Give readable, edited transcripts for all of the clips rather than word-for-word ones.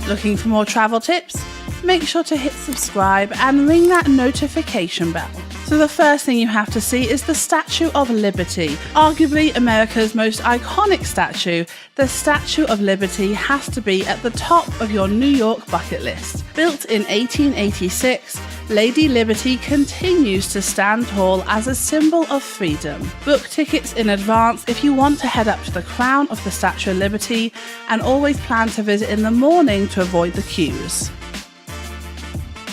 Looking for more travel tips? Make sure to hit subscribe and ring that notification bell. So the first thing you have to see is the Statue of Liberty. Arguably America's most iconic statue, the Statue of Liberty has to be at the top of your New York bucket list. Built in 1886, Lady Liberty continues to stand tall as a symbol of freedom. Book tickets in advance if you want to head up to the crown of the Statue of Liberty, and always plan to visit in the morning to avoid the queues.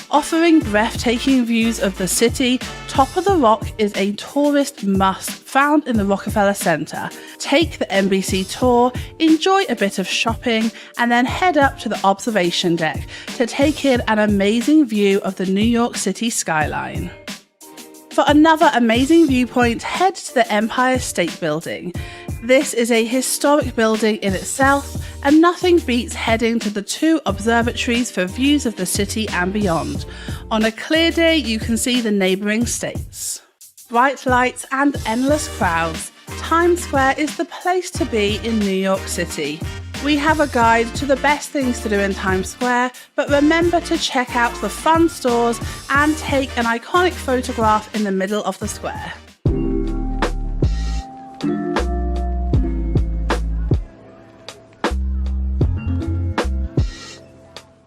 Offering breathtaking views of the city, Top of the Rock is a tourist must found in the Rockefeller Center. Take the NBC tour, enjoy a bit of shopping, and then head up to the observation deck to take in an amazing view of the New York City skyline. For another amazing viewpoint, head to the Empire State Building. This is a historic building in itself, and nothing beats heading to the two observatories for views of the city and beyond. On a clear day, you can see the neighbouring states. Bright lights and endless crowds, Times Square is the place to be in New York City. We have a guide to the best things to do in Times Square, but remember to check out the fun stores and take an iconic photograph in the middle of the square.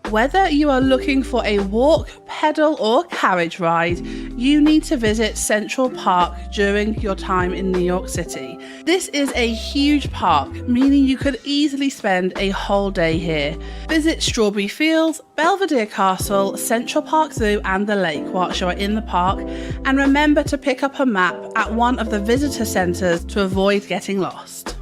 Whether you are looking for a walk, pedal or carriage ride, you need to visit Central Park during your time in New York City. This is a huge park, meaning you could easily spend a whole day here. Visit Strawberry Fields, Belvedere Castle, Central Park Zoo and the lake whilst you're in the park, and remember to pick up a map at one of the visitor centres to avoid getting lost.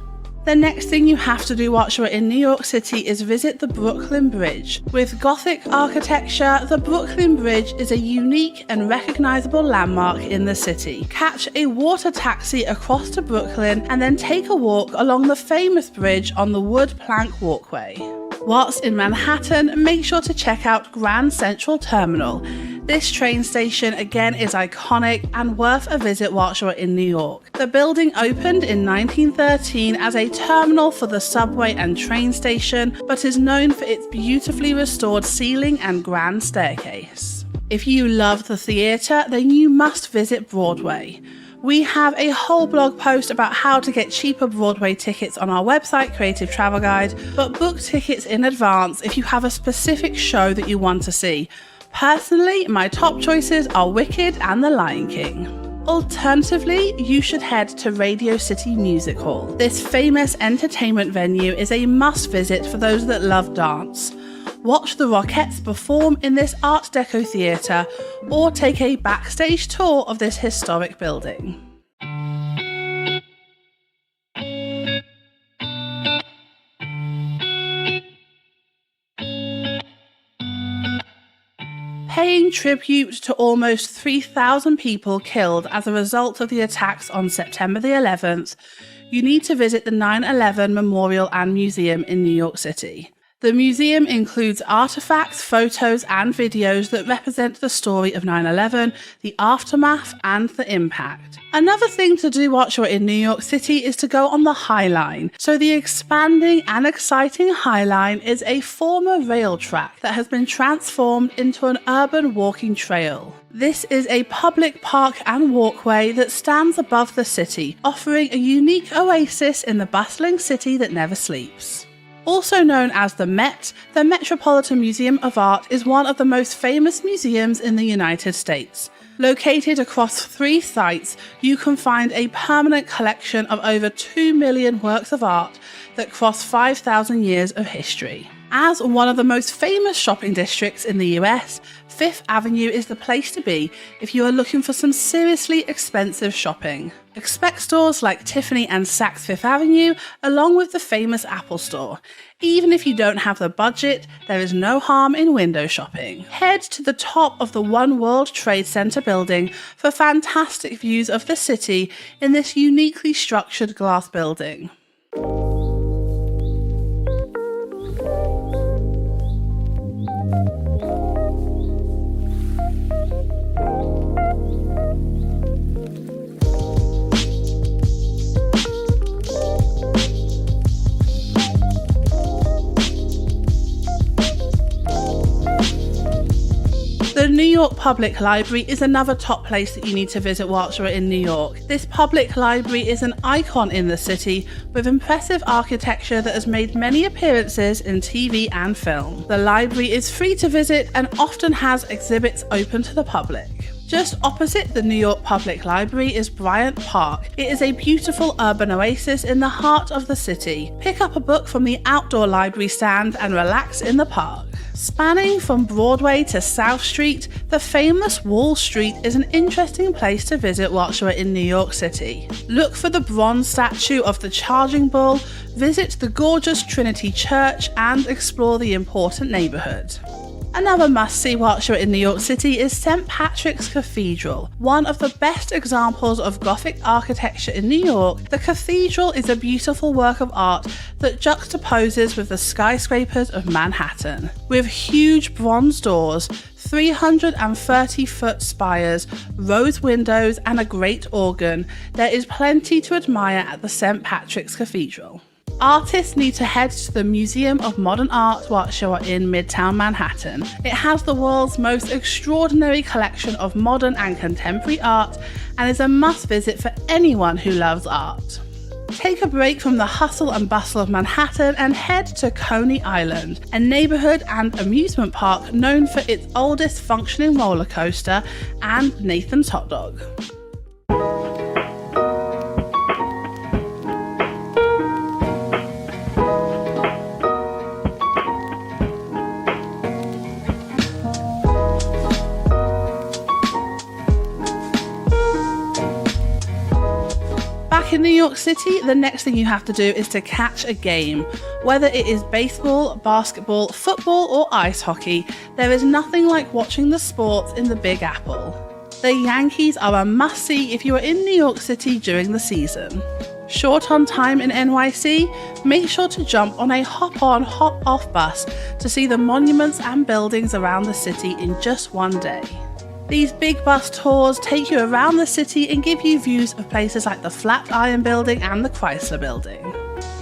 The next thing you have to do whilst you're in New York City is visit the Brooklyn Bridge. With Gothic architecture, the Brooklyn Bridge is a unique and recognisable landmark in the city. Catch a water taxi across to Brooklyn and then take a walk along the famous bridge on the wood plank walkway. Whilst in Manhattan, make sure to check out Grand Central Terminal. This train station again is iconic and worth a visit whilst you're in New York. The building opened in 1913 as a terminal for the subway and train station, but is known for its beautifully restored ceiling and grand staircase. If you love the theatre, then you must visit Broadway. We have a whole blog post about how to get cheaper Broadway tickets on our website, Creative Travel Guide, but book tickets in advance if you have a specific show that you want to see. Personally, my top choices are Wicked and The Lion King. Alternatively, you should head to Radio City Music Hall. This famous entertainment venue is a must visit for those that love dance. Watch the Rockettes perform in this Art Deco theatre, or take a backstage tour of this historic building. Paying tribute to almost 3,000 people killed as a result of the attacks on September the 11th, you need to visit the 9/11 Memorial and Museum in New York City. The museum includes artifacts, photos and videos that represent the story of 9/11, the aftermath and the impact. Another thing to do whilst you're in New York City is to go on the High Line. So the expanding and exciting High Line is a former rail track that has been transformed into an urban walking trail. This is a public park and walkway that stands above the city, offering a unique oasis in the bustling city that never sleeps. Also known as the Met, the Metropolitan Museum of Art is one of the most famous museums in the United States. Located across 3 sites, you can find a permanent collection of over 2 million works of art that cross 5,000 years of history. As one of the most famous shopping districts in the US, Fifth Avenue is the place to be if you are looking for some seriously expensive shopping. Expect stores like Tiffany and Saks Fifth Avenue, along with the famous Apple Store. Even if you don't have the budget, there is no harm in window shopping. Head to the top of the One World Trade Center building for fantastic views of the city in this uniquely structured glass building. York Public Library is another top place that you need to visit whilst you're in New York. This public library is an icon in the city with impressive architecture that has made many appearances in TV and film. The library is free to visit and often has exhibits open to the public. Just opposite the New York Public Library is Bryant Park. It is a beautiful urban oasis in the heart of the city. Pick up a book from the outdoor library stand and relax in the park. Spanning from Broadway to South Street, the famous Wall Street is an interesting place to visit whilst you're in New York City. Look for the bronze statue of the Charging Bull, visit the gorgeous Trinity Church, and explore the important neighborhood. Another must-see whilst you're in New York City is St. Patrick's Cathedral. One of the best examples of Gothic architecture in New York, the cathedral is a beautiful work of art that juxtaposes with the skyscrapers of Manhattan. With huge bronze doors, 330-foot spires, rose windows, and a great organ, there is plenty to admire at the St. Patrick's Cathedral. Artists need to head to the Museum of Modern Art whilst you are in Midtown Manhattan. It has the world's most extraordinary collection of modern and contemporary art and is a must-visit for anyone who loves art. Take a break from the hustle and bustle of Manhattan and head to Coney Island, a neighborhood and amusement park known for its oldest functioning roller coaster and Nathan's hot dog. Back in New York City, the next thing you have to do is to catch a game. Whether it is baseball, basketball, football, or ice hockey, there is nothing like watching the sports in the Big Apple. The Yankees are a must-see if you are in New York City during the season. Short on time in NYC? Make sure to jump on a hop-on, hop-off bus to see the monuments and buildings around the city in just one day. These big bus tours take you around the city and give you views of places like the Flatiron Building and the Chrysler Building.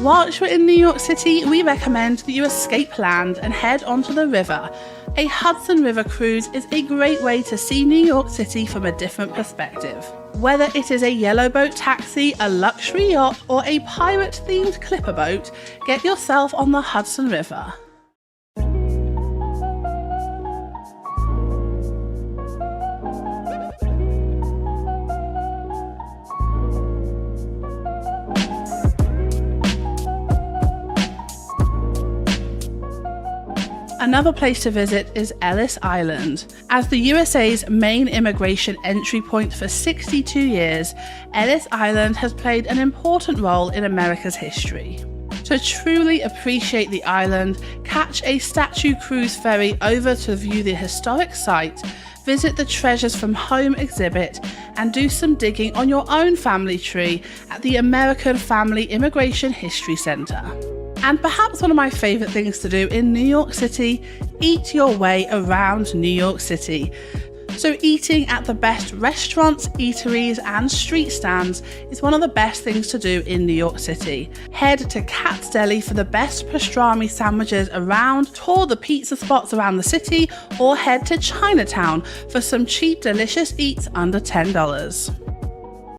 Whilst you're in New York City, we recommend that you escape land and head onto the river. A Hudson River cruise is a great way to see New York City from a different perspective. Whether it is a yellowboat taxi, a luxury yacht, or a pirate-themed clipper boat, get yourself on the Hudson River. Another place to visit is Ellis Island. As the USA's main immigration entry point for 62 years, Ellis Island has played an important role in America's history. To truly appreciate the island, catch a statue cruise ferry over to view the historic site, visit the Treasures from Home exhibit, and do some digging on your own family tree at the American Family Immigration History Center. And perhaps one of my favourite things to do in New York City, eat your way around New York City. So eating at the best restaurants, eateries and street stands is one of the best things to do in New York City. Head to Katz Deli for the best pastrami sandwiches around, tour the pizza spots around the city, or head to Chinatown for some cheap delicious eats under $10.